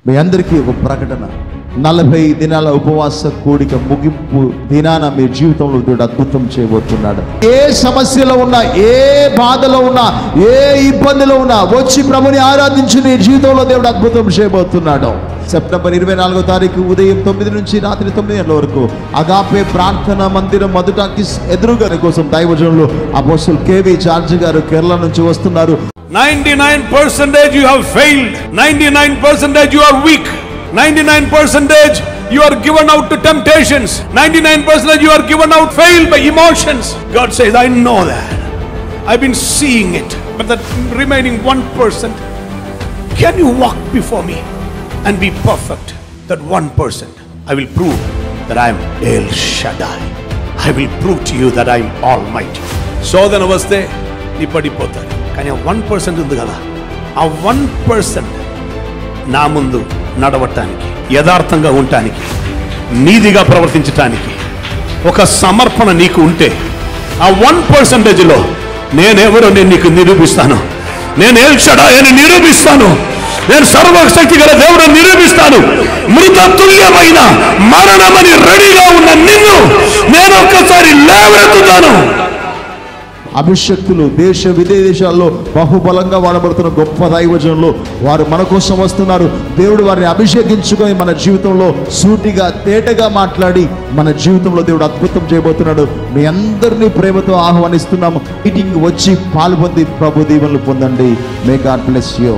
మీ అందరికీ ఒక ప్రకటన, 40 దినాల ఉపవాస కూడిక ముగింపు దినాన మీ జీవితంలో దేవుడు అద్భుతం చేయబోతున్నాడు. ఏ సమస్యలో ఉన్నా, ఏ బాధలో ఉన్నా, ఏ ఇబ్బందిలో ఉన్నా వచ్చి ప్రభుని ఆరాధించి నీ జీవితంలో దేవుడు అద్భుతం చేయబోతున్నాడు. సెప్టెంబర్ 24వ తారీఖు ఉదయం 9 నుంచి రాత్రి 9 గంటల వరకు అగాపే ప్రార్థన మందిరం మధుటాకి ఎదురుగా కోసం దైవజనులు అపోస్తలులు కేవి జార్జ్ గారు కేరళ నుంచి వస్తున్నారు. 99% you have failed, 99% you are weak, 99% you are given out to temptations, 99% you are given out failed by emotions. God says, I know that, I've been seeing it, but that remaining 1%, can you walk before me and be perfect? That 1% I will prove that I am El Shaddai. I will prove to you that I am Almighty. శోధన వస్తే నీ పడిపోతారు, కానీ ఆ 1% ఉంది కదా, ఆ 1% నా ముందు నడవటానికి, యథార్థంగా ఉండటానికి, నీతిగా ప్రవర్తించటానికి ఒక సమర్పణ నీకు ఉంటే ఆ 1%లో నేనెవరో నేను నీకు నిరూపిస్తాను. నేను ఎల్ షడాయ్ అని నిరూపిస్తాను. నేను సర్వశక్తి గల దేవుడు నిరూపిస్తాను. మృతతుల్యమైన మరణమని రెడీగా ఉన్న నిన్ను నేను ఒక్కసారి లేవనెత్తుతాను. అభిషక్తులు దేశ విదేశాల్లో బహుబలంగా వాడబడుతున్న గొప్ప దైవజనులు వారు మన కోసం వస్తున్నారు. దేవుడు వారిని అభిషేకించుకొని మన జీవితంలో సూటిగా తేటగా మాట్లాడి మన జీవితంలో దేవుడు అద్భుతం చేయబోతున్నాడు. మీ అందరినీ ప్రేమతో ఆహ్వానిస్తున్నాము. మీటింగ్ వచ్చి పాల్పొంది ప్రభు దీవెనలు పొందండి. May God bless you.